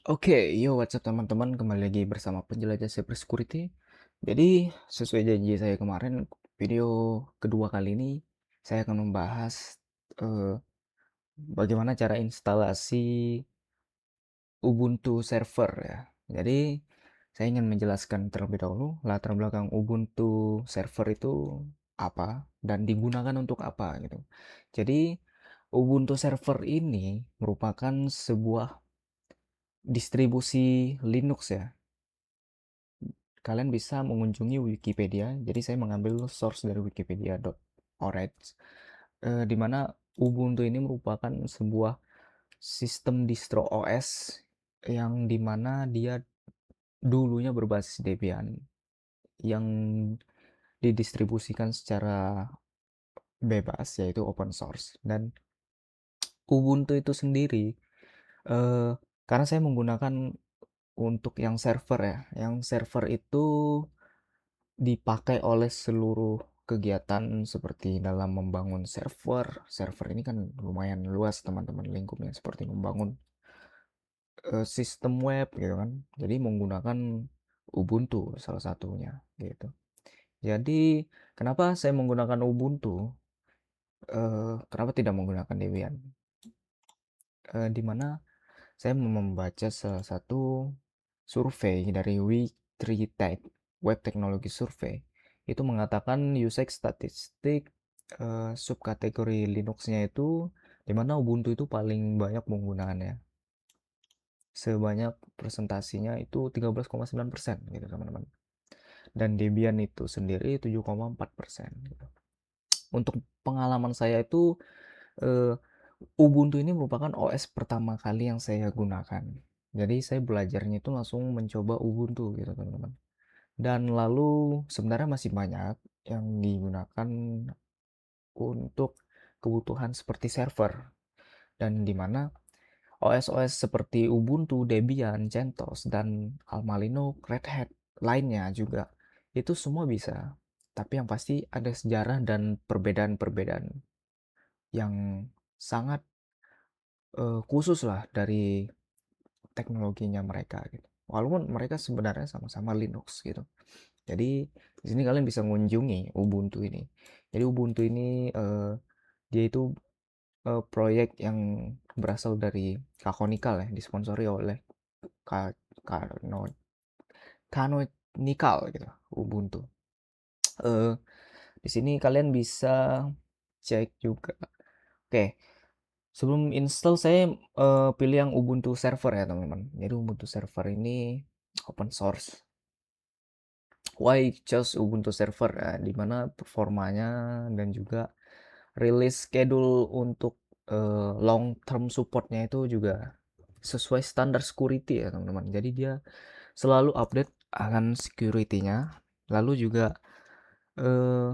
Oke, yo what's up teman-teman, kembali lagi bersama penjelajah cyber security. Jadi, sesuai janji saya kemarin, video kedua kali ini saya akan membahas eh, bagaimana cara instalasi Ubuntu server ya. Jadi, saya ingin menjelaskan terlebih dahulu latar belakang Ubuntu server itu apa dan digunakan untuk apa gitu. Jadi, Ubuntu server ini merupakan sebuah distribusi Linux ya. Kalian bisa mengunjungi Wikipedia. Jadi saya mengambil source dari wikipedia.org, di mana Ubuntu ini merupakan sebuah sistem distro OS yang dimana dia dulunya berbasis Debian yang didistribusikan secara bebas yaitu open source. Dan Ubuntu itu sendiri, eh, karena saya menggunakan untuk yang server ya, yang server itu dipakai oleh seluruh kegiatan seperti dalam membangun server. Server ini kan lumayan luas teman-teman, lingkupnya seperti membangun sistem web gitu kan. Jadi menggunakan Ubuntu salah satunya gitu. Jadi kenapa saya menggunakan Ubuntu? Kenapa tidak menggunakan Debian? Dimana saya membaca salah satu survei dari We3Tech, Web Technology Survey, itu mengatakan usage statistik subkategori Linux-nya itu di mana Ubuntu itu paling banyak penggunaannya. Sebanyak presentasinya itu 13,9% gitu teman-teman. Dan Debian itu sendiri 7,4% gitu. Untuk pengalaman saya itu eh, Ubuntu ini merupakan OS pertama kali yang saya gunakan. Jadi saya belajarnya itu langsung mencoba Ubuntu gitu teman-teman. Dan lalu sebenarnya masih banyak yang digunakan untuk kebutuhan seperti server. Dan di mana OS-OS seperti Ubuntu, Debian, CentOS, dan Alma Linux, Red Hat lainnya juga itu semua bisa. Tapi yang pasti ada sejarah dan perbedaan-perbedaan yang sangat khusus lah dari teknologinya mereka gitu. Walaupun mereka sebenarnya sama-sama Linux gitu. Jadi di sini kalian bisa mengunjungi Ubuntu ini. Jadi Ubuntu ini dia itu proyek yang berasal dari Canonical ya, disponsori oleh Ka Kano Canonical gitu, Ubuntu. Eh di sini kalian bisa cek juga. Oke, sebelum install saya pilih yang Ubuntu server ya teman-teman. Jadi Ubuntu server ini open source. Why choose Ubuntu server ya, dimana performanya dan juga release schedule untuk long term supportnya itu juga sesuai standar security ya teman-teman. Jadi dia selalu update akan security-nya. Lalu juga eh,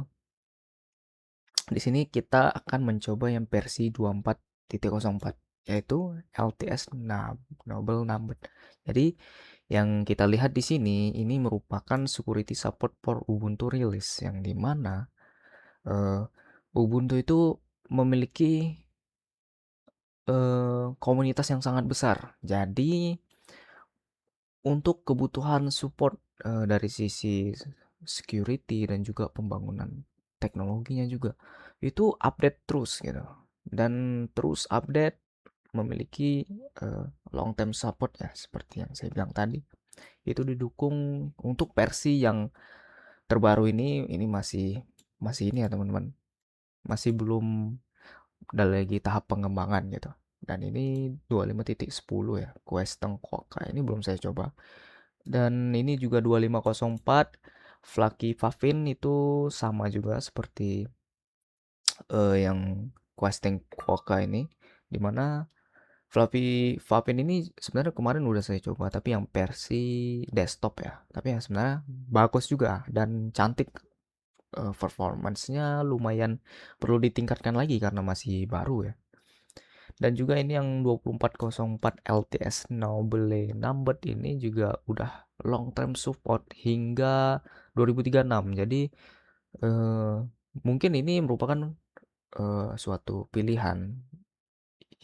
di sini kita akan mencoba yang versi 24.04 yaitu LTS Noble Number. Jadi yang kita lihat di sini ini merupakan security support for Ubuntu release yang dimana Ubuntu itu memiliki komunitas yang sangat besar. Jadi untuk kebutuhan support dari sisi security dan juga pembangunan teknologinya juga itu update terus gitu dan terus update memiliki long term support ya seperti yang saya bilang tadi itu didukung untuk versi yang terbaru ini masih masih ini ya teman-teman masih belum ada lagi tahap pengembangan gitu dan ini 25.10 ya Western Quokka ini belum saya coba dan ini juga 2504 Fluky Favin itu sama juga seperti yang Questing Quokka ini dimana Fluffy Favin ini sebenarnya kemarin udah saya coba tapi yang versi desktop ya tapi yang sebenarnya bagus juga dan cantik performance-nya lumayan perlu ditingkatkan lagi karena masih baru ya. Dan juga ini yang 2404 LTS Noble Numbered ini juga udah long term support hingga 2036. Jadi eh, mungkin ini merupakan suatu pilihan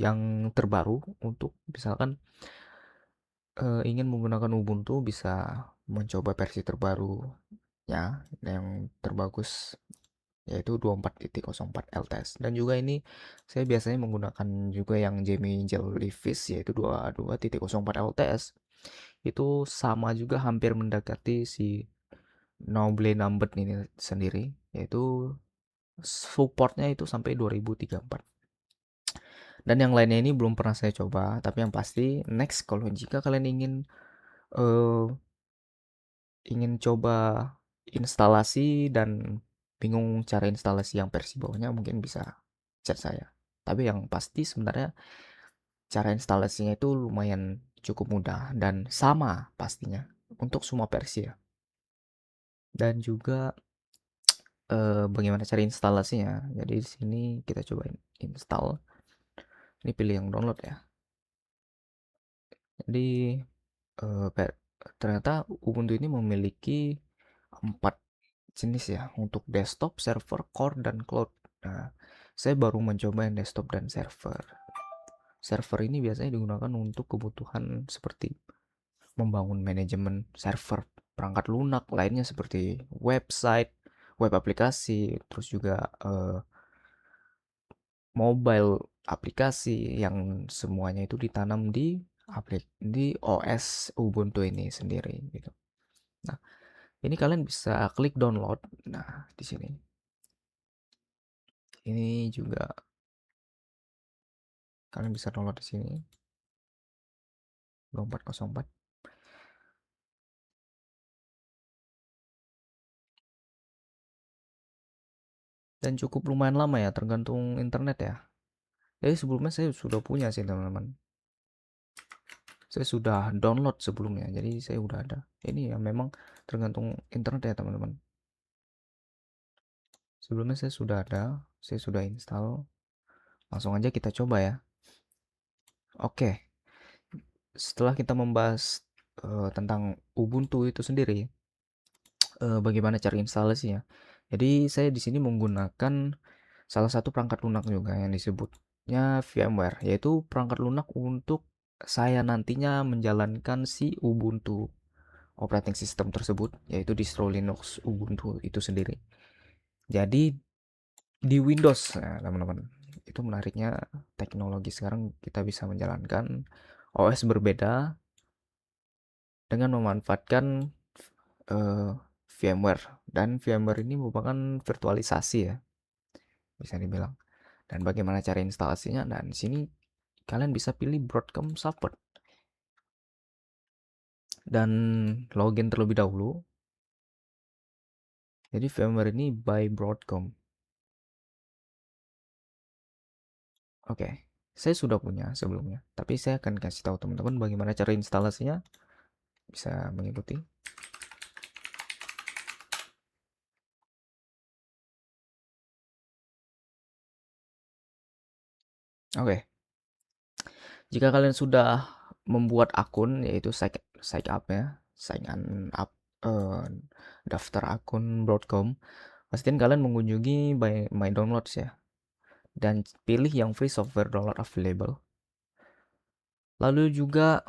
yang terbaru untuk misalkan ingin menggunakan Ubuntu bisa mencoba versi terbaru ya, yang terbagus yaitu 24.04 LTS. Dan juga ini saya biasanya menggunakan juga yang Jamie Jellyfish yaitu 22.04 LTS. Itu sama juga hampir mendekati si Noble Number ini sendiri, yaitu supportnya itu sampai 2034. Dan yang lainnya ini belum pernah saya coba, tapi yang pasti next kalau jika kalian eh, ingin coba instalasi dan bingung cara instalasi yang versi bawahnya, mungkin bisa chat saya. Tapi yang pasti sebenarnya cara instalasinya itu lumayan cukup mudah dan sama pastinya untuk semua versi ya. Dan juga bagaimana cara instalasinya. Jadi di sini kita coba install. Ini pilih yang download ya. Jadi eh, ternyata Ubuntu ini memiliki 4 jenis ya untuk desktop, server, core, dan cloud. Nah, saya baru mencoba yang desktop dan server. Server ini biasanya digunakan untuk kebutuhan seperti membangun manajemen server perangkat lunak lainnya seperti website, web aplikasi, terus juga mobile aplikasi yang semuanya itu ditanam di OS Ubuntu ini sendiri gitu. Nah, ini kalian bisa klik download. Nah, di sini. Ini juga kalian bisa download di sini. 2404. Dan cukup lumayan lama ya, tergantung internet ya. Jadi sebelumnya saya sudah punya sih teman-teman. Saya sudah download sebelumnya, jadi saya udah ada. Ini ya memang tergantung internet ya teman-teman. Sebelumnya saya sudah ada, saya sudah install. Langsung aja kita coba ya. Oke, setelah kita membahas tentang Ubuntu itu sendiri, bagaimana cara instalasinya. Jadi saya di sini menggunakan salah satu perangkat lunak juga yang disebutnya VMware, yaitu perangkat lunak untuk saya nantinya menjalankan si Ubuntu operating system tersebut, yaitu distro Linux Ubuntu itu sendiri. Jadi di Windows, nah, teman-teman, itu menariknya teknologi sekarang kita bisa menjalankan OS berbeda dengan memanfaatkan eh, VMware, dan VMware ini merupakan virtualisasi ya, bisa dibilang. Dan bagaimana cara instalasinya? Dan di sini kalian bisa pilih Broadcom Support dan login terlebih dahulu. Jadi VMware ini by Broadcom. Oke, saya sudah punya sebelumnya, tapi saya akan kasih tahu teman-teman bagaimana cara instalasinya. Bisa mengikuti. Oke, jika kalian sudah membuat akun, yaitu sign up ya, up eh, daftar akun Broadcom, pastiin kalian mengunjungi My Downloads ya, dan pilih yang free software download available. Lalu juga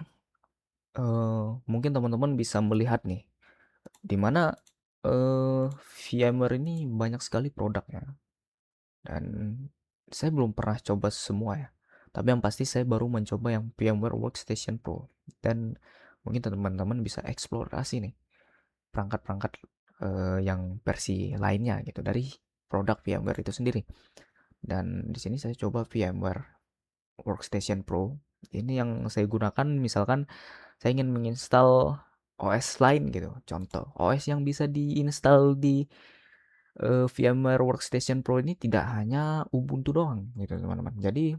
mungkin teman-teman bisa melihat nih, di mana VMware ini banyak sekali produknya. Dan saya belum pernah coba semua ya. Tapi yang pasti saya baru mencoba yang VMware Workstation Pro. Dan mungkin teman-teman bisa eksplorasi nih perangkat-perangkat yang versi lainnya gitu dari produk VMware itu sendiri. Dan di sini saya coba VMware Workstation Pro. Ini yang saya gunakan misalkan saya ingin menginstal OS lain gitu. Contoh, OS yang bisa diinstal di VMware Workstation Pro ini tidak hanya Ubuntu doang gitu teman-teman. Jadi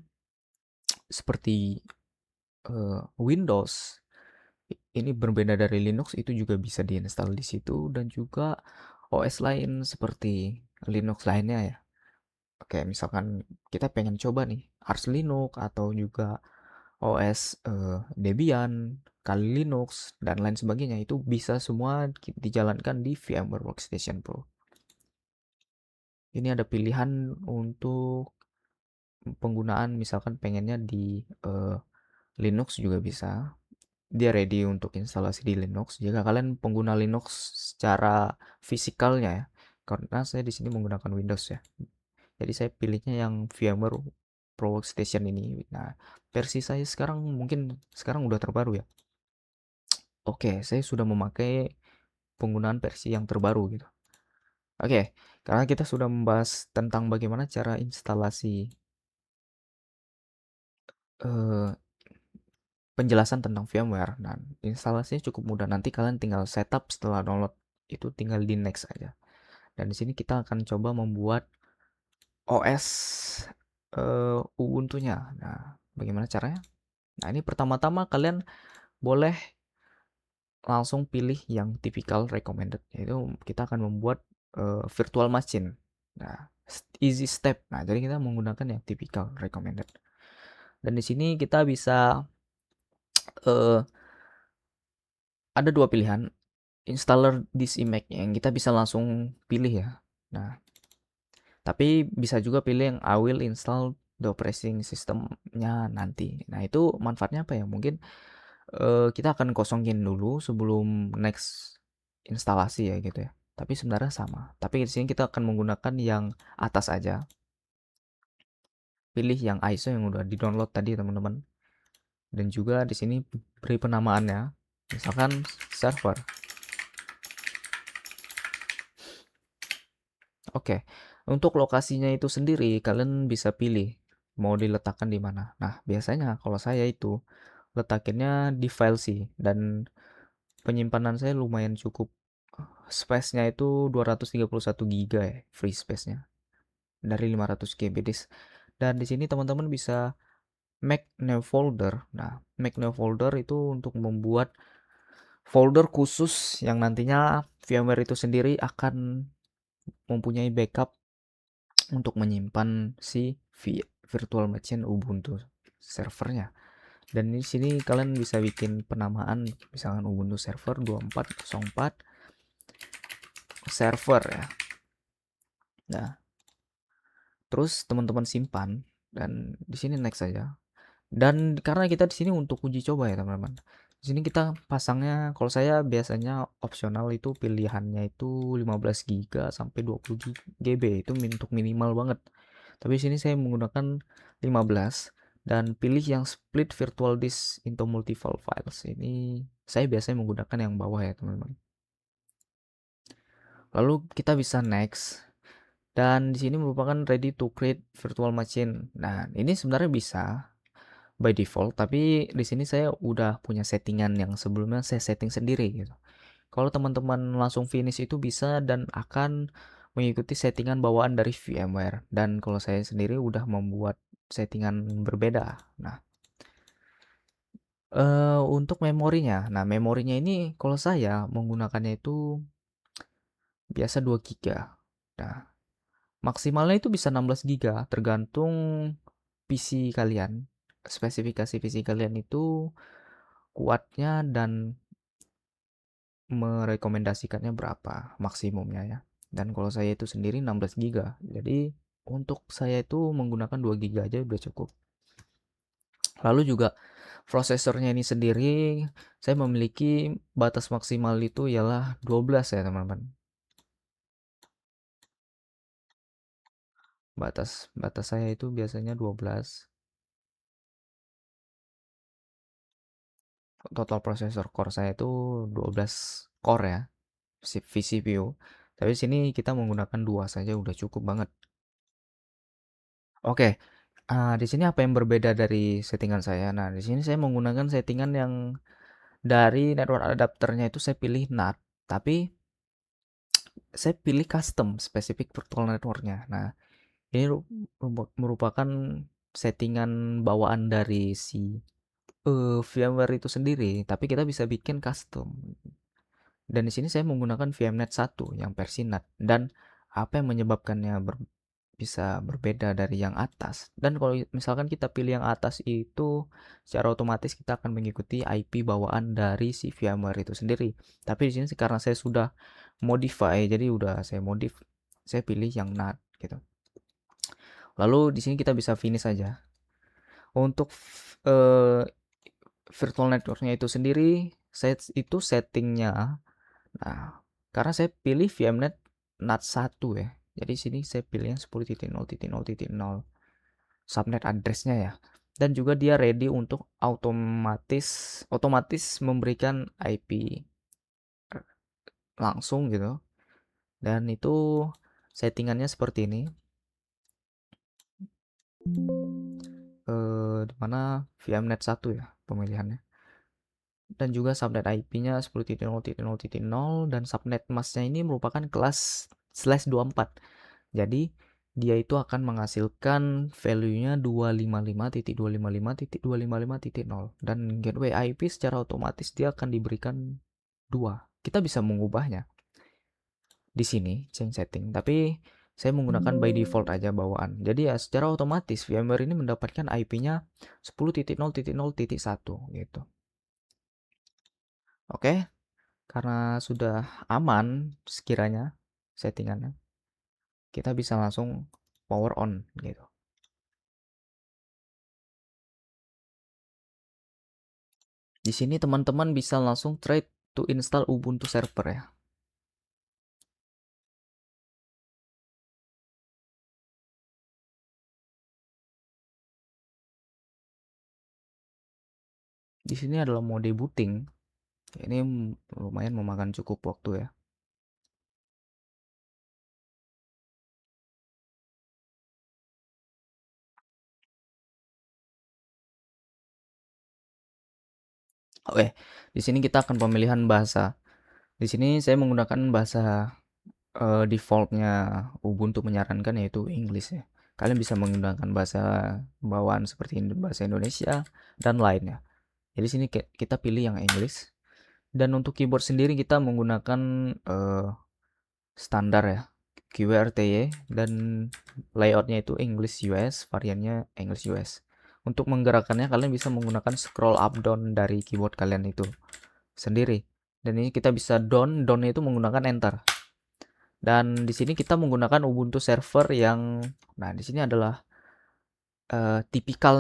seperti Windows ini berbeda dari Linux, itu juga bisa diinstal di situ, dan juga OS lain seperti Linux lainnya ya. Oke, misalkan kita pengen coba nih Arch Linux atau juga OS Debian, Kali Linux dan lain sebagainya, itu bisa semua dijalankan di VMware Workstation Pro. Ini ada pilihan untuk penggunaan, misalkan pengennya di Linux juga bisa, dia ready untuk instalasi di Linux. Jika kalian pengguna Linux secara fisikalnya ya, karena saya di sini menggunakan Windows ya. Jadi saya pilihnya yang VMware Pro Workstation ini. Nah, versi saya sekarang mungkin sekarang udah terbaru ya. Oke, saya sudah memakai penggunaan versi yang terbaru gitu. Oke, karena kita sudah membahas tentang bagaimana cara instalasi eh, penjelasan tentang VMware. Nah, instalasinya cukup mudah. Nanti kalian tinggal setup setelah download itu tinggal di next aja. Dan di sini kita akan coba membuat OS Ubuntu-nya. Nah, bagaimana caranya? Nah, ini pertama-tama kalian boleh langsung pilih yang typical recommended, yaitu kita akan membuat virtual machine. Nah, easy step. Nah, jadi kita menggunakan yang typical recommended. Dan di sini kita bisa uh, ada dua pilihan, installer this image yang kita bisa langsung pilih ya. Nah, tapi bisa juga pilih yang I will install the operating system-nya nanti. Nah, itu manfaatnya apa ya? Mungkin kita akan kosongin dulu sebelum next instalasi ya gitu ya. Tapi sebenarnya sama. Tapi di sini kita akan menggunakan yang atas aja. Pilih yang ISO yang udah di-download tadi teman-teman. Dan juga di sini beri penamaannya. Misalkan server. Oke. Untuk lokasinya itu sendiri kalian bisa pilih mau diletakkan di mana. Nah, biasanya kalau saya itu letakinnya di file sih dan penyimpanan saya lumayan cukup. Space-nya itu 231 GB ya, free space-nya dari 500 GB disk. Dan di sini teman-teman bisa make new folder. Nah, make new folder itu untuk membuat folder khusus yang nantinya VMware itu sendiri akan mempunyai backup untuk menyimpan si virtual machine Ubuntu servernya. Dan di sini kalian bisa bikin penamaan misalkan Ubuntu server 2404 server ya. Nah, terus teman-teman simpan dan di sini next saja. Dan karena kita di sini untuk uji coba ya teman-teman. Di sini kita pasangnya kalau saya biasanya opsional itu pilihannya itu 15 GB sampai 20 GB itu untuk minimal banget. Tapi di sini saya menggunakan 15 dan pilih yang split virtual disk into multiple files. Ini saya biasanya menggunakan yang bawah ya teman-teman. Lalu kita bisa next dan di sini merupakan ready to create virtual machine. Nah, ini sebenarnya bisa by default, tapi di sini saya udah punya settingan yang sebelumnya saya setting sendiri gitu. Kalau teman-teman langsung finish itu bisa dan akan mengikuti settingan bawaan dari VMware. Dan kalau saya sendiri udah membuat settingan berbeda. Nah, untuk memorinya. Nah, memorinya ini kalau saya menggunakannya itu biasa 2 GB. Nah, maksimalnya itu bisa 16 GB tergantung PC kalian. Spesifikasi PC kalian itu kuatnya dan merekomendasikannya berapa maksimumnya ya. Dan kalau saya itu sendiri 16 GB. Jadi untuk saya itu menggunakan 2 GB aja udah cukup. Lalu juga prosesornya ini sendiri saya memiliki batas maksimal itu ialah 12 ya teman-teman. Batas batas saya itu biasanya 12. Total prosesor core saya itu 12 core ya, vCPU. Tapi sini kita menggunakan dua saja udah cukup banget. Oke, di sini apa yang berbeda dari settingan saya? Nah, di sini saya menggunakan settingan yang dari network adapternya itu saya pilih NAT, tapi saya pilih custom specific virtual networknya. Nah, ini merupakan settingan bawaan dari si VMware itu sendiri, tapi kita bisa bikin custom. Dan di sini saya menggunakan VMNet 1 yang versi NAT dan apa yang menyebabkannya bisa berbeda dari yang atas. Dan kalau misalkan kita pilih yang atas itu secara otomatis kita akan mengikuti IP bawaan dari si VMware itu sendiri. Tapi di sini karena saya sudah modify jadi udah saya pilih yang NAT gitu. Lalu di sini kita bisa finish saja. Untuk virtual networknya itu sendiri, itu settingnya. Nah, karena saya pilih VMnet NAT 1 ya. Jadi sini saya pilih yang 10.0.0.0 subnet addressnya ya. Dan juga dia ready untuk otomatis memberikan IP langsung gitu. Dan itu settingannya seperti ini. Dimana VMnet 1 ya pemilihannya. Dan juga subnet IP-nya 10.0.0.0 dan subnet masknya ini merupakan kelas /24. Jadi dia itu akan menghasilkan value-nya 255.255.255.0 dan gateway IP secara otomatis dia akan diberikan 2. Kita bisa mengubahnya di sini change setting, tapi saya menggunakan by default aja bawaan. Jadi ya secara otomatis VMware ini mendapatkan IP-nya 10.0.0.1 gitu. Oke, karena sudah aman sekiranya settingannya, kita bisa langsung power on gitu. Di sini teman-teman bisa langsung try to install Ubuntu server ya. Di sini adalah mode booting. Ini lumayan memakan cukup waktu ya. Oke, di sini kita akan pemilihan bahasa. Di sini saya menggunakan bahasa defaultnya Ubuntu menyarankan yaitu English ya. Kalian bisa menggunakan bahasa bawaan seperti bahasa Indonesia dan lainnya. Jadi sini kita pilih yang English. Dan untuk keyboard sendiri kita menggunakan standar ya, QWERTY, dan layoutnya itu English US, variannya English US. Untuk menggerakkannya kalian bisa menggunakan scroll up down dari keyboard kalian itu sendiri. Dan ini kita bisa down itu menggunakan enter. Dan di sini kita menggunakan Ubuntu server yang, nah di sini adalah tipikal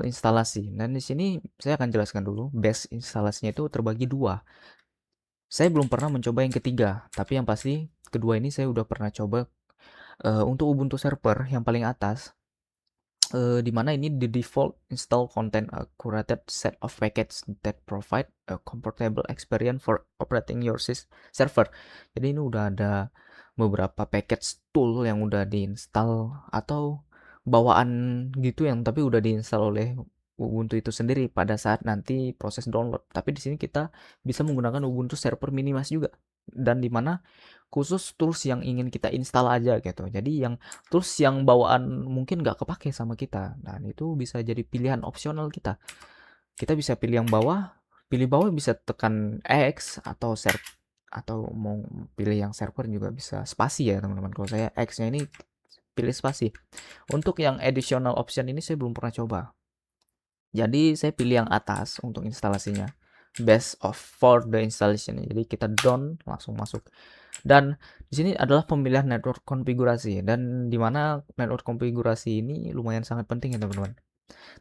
instalasi. Dan di sini saya akan jelaskan dulu, base instalasinya itu terbagi dua. Saya belum pernah mencoba yang ketiga, tapi yang pasti kedua ini saya udah pernah coba. Untuk Ubuntu server yang paling atas, di mana ini the default install content a curated set of packages that provide a comfortable experience for operating your server. Jadi ini udah ada beberapa package tool yang udah diinstal atau bawaan gitu yang tapi udah diinstal oleh Ubuntu itu sendiri pada saat nanti proses download. Tapi di sini kita bisa menggunakan Ubuntu server minimas juga, dan di mana khusus tools yang ingin kita install aja gitu. Jadi yang tools yang bawaan mungkin nggak kepake sama kita, dan itu bisa jadi pilihan opsional kita. Kita bisa pilih yang bawah, pilih bawah bisa tekan X atau atau mau pilih yang server juga bisa spasi ya teman-teman. Kalau saya X-nya ini pilih spasi. Untuk yang additional option ini saya belum pernah coba. Jadi saya pilih yang atas untuk instalasinya. Best of for the installation. Jadi kita down langsung masuk. Dan di sini adalah pemilihan network konfigurasi, dan di mana network konfigurasi ini lumayan sangat penting ya teman-teman.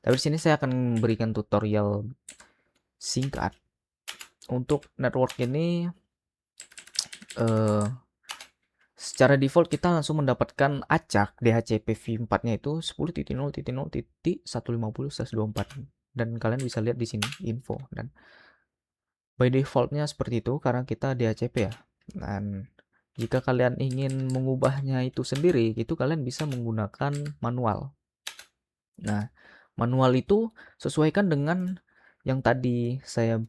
Tapi di sini saya akan memberikan tutorial singkat. Untuk network ini secara default kita langsung mendapatkan acak DHCP v4-nya itu 10.0.0.150/24, dan kalian bisa lihat di sini info, dan by defaultnya seperti itu karena kita DHCP ya. Dan jika kalian ingin mengubahnya itu sendiri, itu kalian bisa menggunakan manual. Nah, manual itu sesuaikan dengan yang tadi saya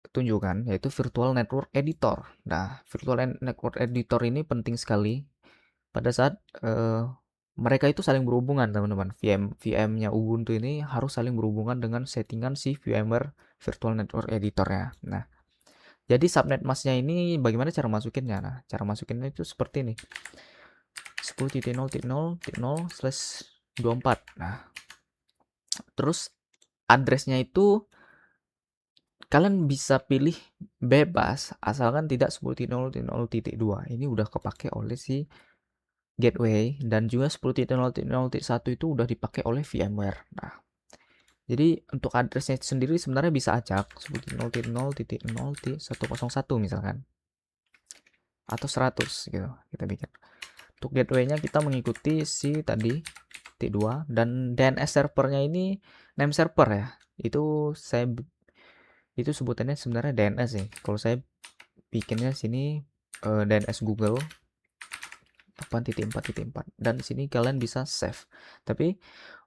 tunjukkan, yaitu Virtual Network Editor. Nah, Virtual Network Editor ini penting sekali pada saat mereka itu saling berhubungan, teman-teman. VM-nya Ubuntu ini harus saling berhubungan dengan settingan si VMware Virtual Network Editor-nya. Nah, jadi subnet masknya ini bagaimana cara masukinnya? Nah, cara masukinnya itu seperti ini. 10.0.0.0/24. Nah, terus addressnya itu kalian bisa pilih bebas asalkan tidak 10.0.0.2. Ini udah kepake oleh si gateway, dan juga 10.0.0.1 itu udah dipakai oleh VMware. Nah, Jadi untuk addressnya sendiri sebenarnya bisa acak seperti 0.0.0.101 misalkan atau 100 gitu kita bikin. Untuk gateway-nya kita mengikuti si tadi T2 dan DNS servernya ini name server ya. Itu sebutannya sebenarnya DNS sih. Kalau saya bikinnya sini DNS Google 8.4.4 dan di sini kalian bisa save. Tapi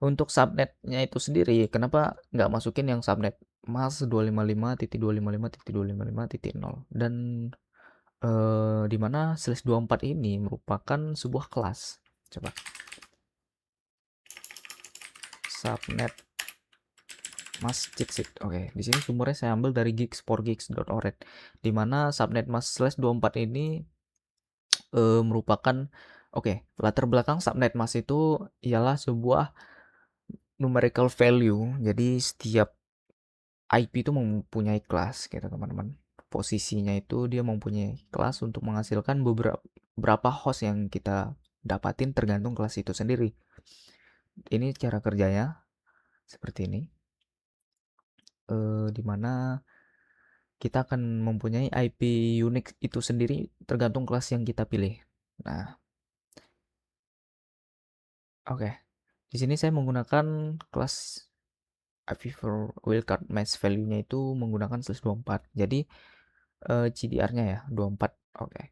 untuk subnetnya itu sendiri kenapa nggak masukin yang subnet mas 255.255.255.0 dan di mana /24 ini merupakan sebuah kelas. Coba subnet masjid sih. Oke, di sini sumbernya saya ambil dari gigs4gigs.org di mana subnet mas/24 ini merupakan latar belakang subnet mas itu ialah sebuah numerical value. Jadi setiap IP itu mempunyai kelas gitu teman-teman. Posisinya itu dia mempunyai kelas untuk menghasilkan beberapa host yang kita dapatin tergantung kelas itu sendiri. Ini cara kerjanya seperti ini. Dimana kita akan mempunyai IP Unix itu sendiri tergantung kelas yang kita pilih. Nah, oke. Di sini saya menggunakan kelas IP for wildcard match value-nya itu menggunakan /24. Jadi CDR-nya ya 24. Oke.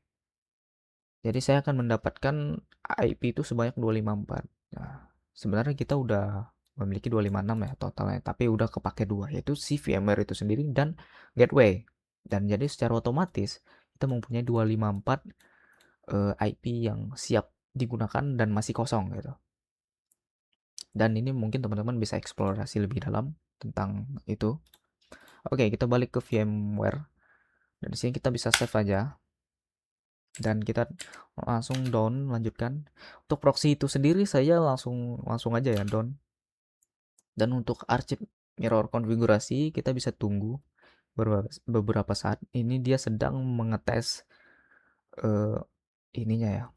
Jadi saya akan mendapatkan IP itu sebanyak 254. Nah, sebenarnya kita udah memiliki 256 ya totalnya, tapi udah kepake dua, yaitu si VMware itu sendiri dan gateway. Dan jadi secara otomatis kita mempunyai 254 IP yang siap digunakan dan masih kosong gitu. Dan ini mungkin teman-teman bisa eksplorasi lebih dalam tentang itu. Oke, kita balik ke VMware. Dan di sini kita bisa save aja. Dan kita langsung down, lanjutkan. Untuk proxy itu sendiri saya langsung aja ya down. Dan untuk arsip mirror konfigurasi kita bisa tunggu beberapa saat. Ini dia sedang mengetes ininya ya.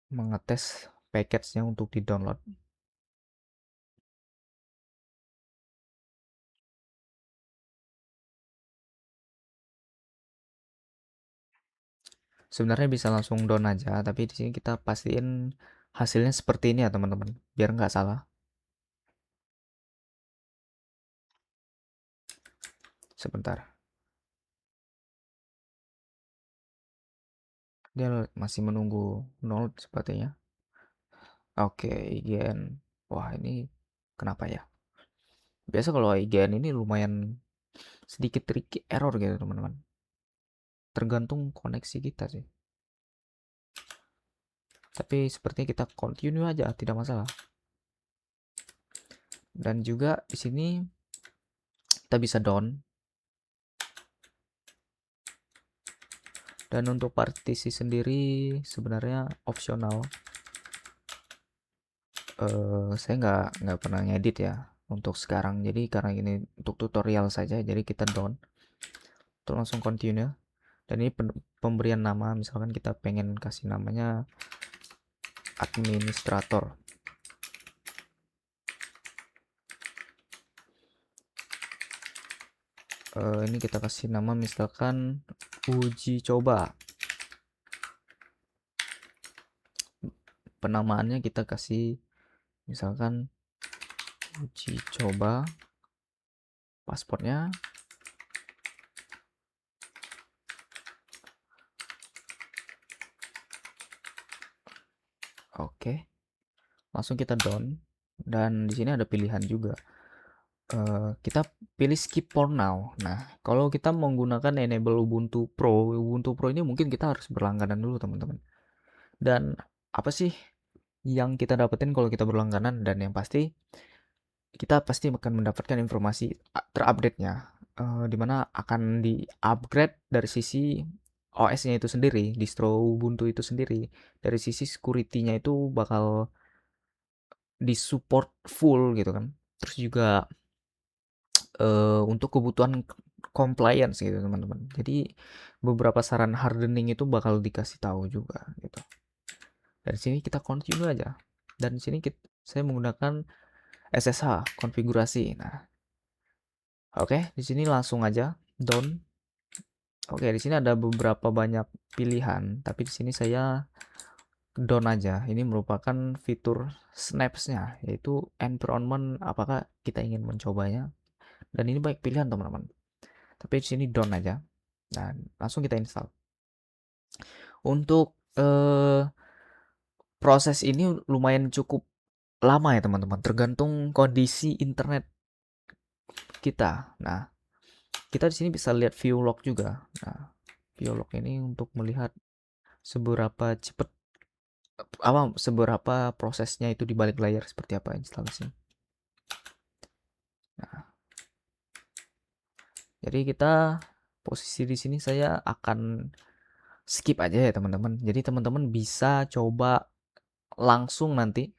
Mengetes package-nya untuk di-download. Sebenarnya bisa langsung down aja, tapi di sini kita pastiin hasilnya seperti ini ya teman-teman, biar nggak salah. Sebentar, dia masih menunggu nol sepertinya. Oke, IGN. Wah, ini kenapa ya? Biasa kalau IGN ini lumayan sedikit tricky error gitu teman-teman. Tergantung koneksi kita sih. Tapi sepertinya kita continue aja, tidak masalah. Dan juga di sini kita bisa down. Dan untuk partisi sendiri sebenarnya opsional. Saya nggak pernah ngedit ya untuk sekarang. Jadi karena ini untuk tutorial saja, jadi kita down. Terus langsung continue. Dan ini pemberian nama, misalkan kita pengen kasih namanya administrator. Ini kita kasih nama misalkan uji coba. Penamaannya kita kasih misalkan uji coba. Pasportnya oke. Langsung kita down. Dan di sini ada pilihan juga. Kita pilih skip for now. Nah, kalau kita menggunakan enable Ubuntu Pro ini mungkin kita harus berlangganan dulu teman-teman. Dan apa sih yang kita dapetin kalau kita berlangganan? Dan yang pasti kita pasti akan mendapatkan informasi terupdate-nya, dimana akan di-upgrade dari sisi OS-nya itu sendiri, distro Ubuntu itu sendiri. Dari sisi security-nya itu bakal disupport full gitu kan. Terus juga untuk kebutuhan compliance gitu teman-teman. Jadi beberapa saran hardening itu bakal dikasih tahu juga gitu. Dari sini kita continue aja. Dan sini kita Saya menggunakan SSH konfigurasi. Nah, oke, di sini langsung aja down. Oke, di sini ada beberapa banyak pilihan, tapi di sini saya down aja. Ini merupakan fitur Snaps-nya, yaitu environment apakah kita ingin mencobanya. Dan ini banyak pilihan, teman-teman. Tapi di sini down aja. Dan langsung kita install. Untuk proses ini lumayan cukup lama ya, teman-teman. Tergantung kondisi internet kita. Nah, kita di sini bisa lihat view log juga. Nah, view log ini untuk melihat seberapa cepat seberapa prosesnya itu di balik layar seperti apa instalasi. Nah, jadi kita posisi di sini saya akan skip aja ya, teman-teman. Jadi teman-teman bisa coba langsung nanti.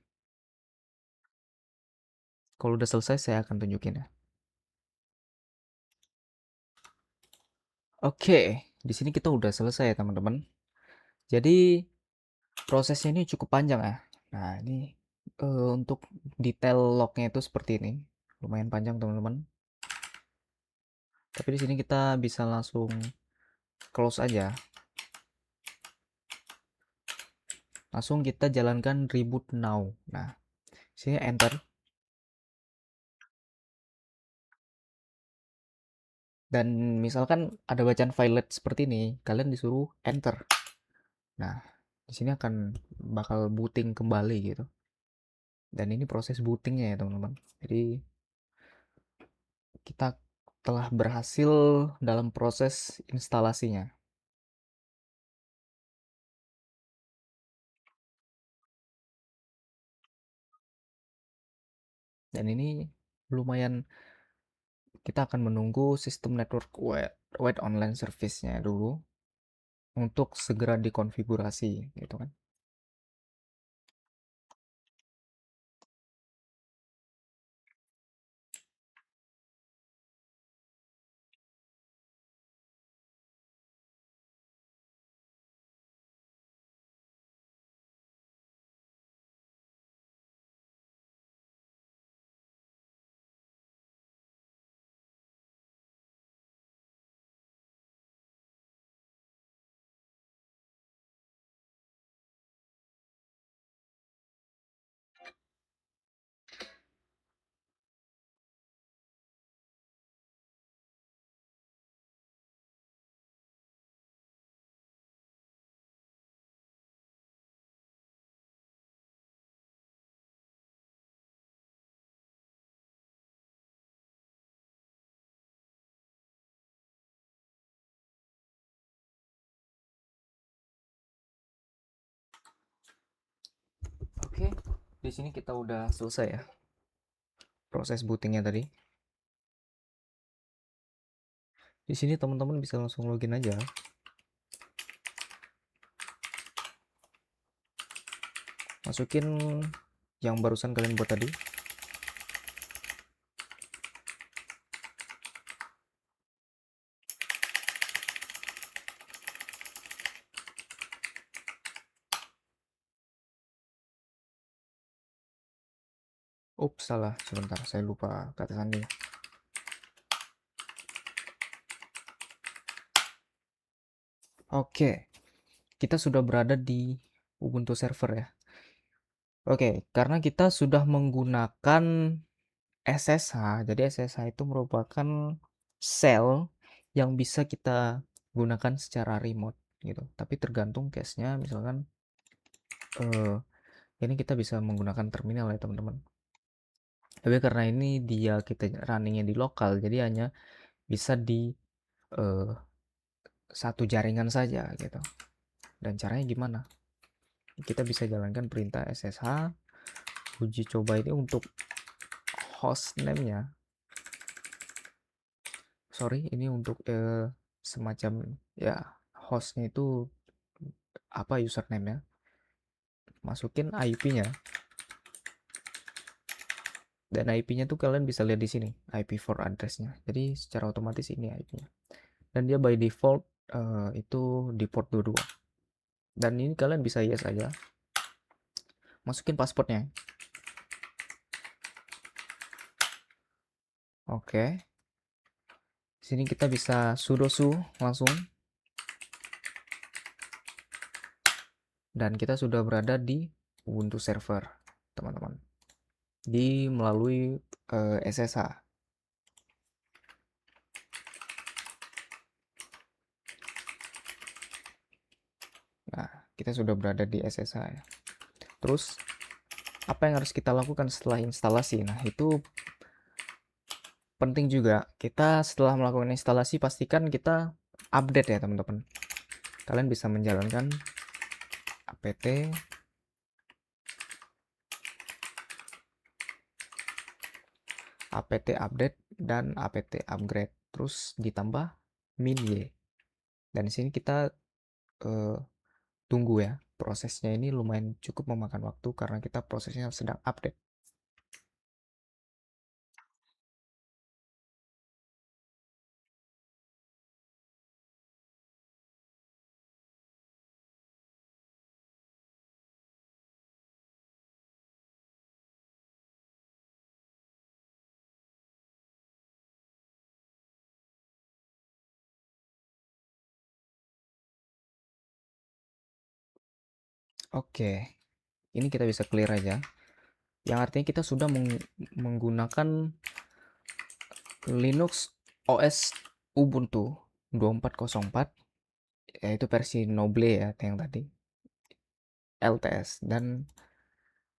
Kalau udah selesai saya akan tunjukin ya. Oke, di sini kita udah selesai ya, teman-teman. Jadi prosesnya ini cukup panjang ya. Nah, ini untuk detail lognya itu seperti ini. Lumayan panjang, teman-teman. Tapi di sini kita bisa langsung close aja. Langsung kita jalankan reboot now. Nah, sini enter. Dan misalkan ada bacaan file seperti ini, kalian disuruh enter. Nah, di sini akan bakal booting kembali gitu. Dan ini proses bootingnya ya, teman-teman. Jadi kita telah berhasil dalam proses instalasinya. Dan ini lumayan, kita akan menunggu sistem network wide online service-nya dulu untuk segera dikonfigurasi gitu kan. Oke, di sini kita udah selesai ya proses bootingnya tadi. Di sini teman-teman bisa langsung login aja. Masukin yang barusan kalian buat tadi. Ups, salah. Sebentar, saya lupa kata sandi. Oke, kita sudah berada di Ubuntu server ya. Oke, karena kita sudah menggunakan SSH, jadi SSH itu merupakan shell yang bisa kita gunakan secara remote gitu. Tapi tergantung case-nya, misalkan ini kita bisa menggunakan terminal ya, teman-teman. Tapi karena ini dia kita runningnya di lokal, jadi hanya bisa di eh, satu jaringan saja gitu. Dan caranya gimana? Kita bisa jalankan perintah SSH uji coba ini untuk hostname-nya. Sorry, ini untuk semacam ya hostnya itu apa username-nya. Masukin IP-nya. Dan IP-nya tuh kalian bisa lihat di sini, IP4 address-nya. Jadi secara otomatis ini IP-nya. Dan dia by default itu di port 22. Dan ini kalian bisa yes aja. Masukin passwordnya. Oke. Sini kita bisa sudo su langsung. Dan kita sudah berada di Ubuntu server, teman-teman. Di melalui SSH. Nah, kita sudah berada di SSH ya. Terus apa yang harus kita lakukan setelah instalasi? Nah, itu penting juga. Kita setelah melakukan instalasi pastikan kita update ya, teman-teman. Kalian bisa menjalankan apt apt update dan apt upgrade. Terus ditambah min y. Dan di sini kita eh, tunggu ya. Prosesnya ini lumayan cukup memakan waktu karena kita prosesnya sedang update. Oke, ini kita bisa clear aja. Yang artinya kita sudah menggunakan Linux OS Ubuntu 2404, yaitu versi Noble ya yang tadi, LTS. Dan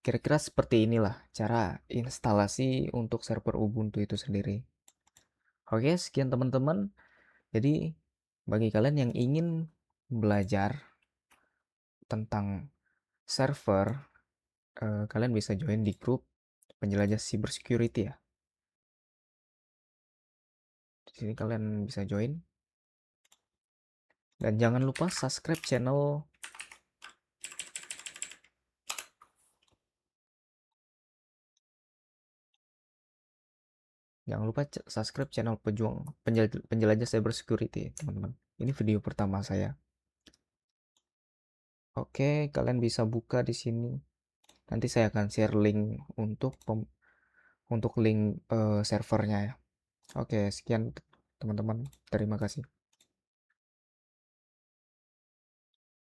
kira-kira seperti inilah cara instalasi untuk server Ubuntu itu sendiri. Oke, sekian teman-teman. Jadi bagi kalian yang ingin belajar tentang server, kalian bisa join di grup penjelajah cyber security ya. Di sini kalian bisa join. Dan jangan lupa subscribe channel Jangan lupa subscribe channel penjelajah cyber security, teman-teman. Ini video pertama saya. Oke, kalian bisa buka di sini. Nanti saya akan share link untuk link servernya ya. Oke, sekian teman-teman. Terima kasih.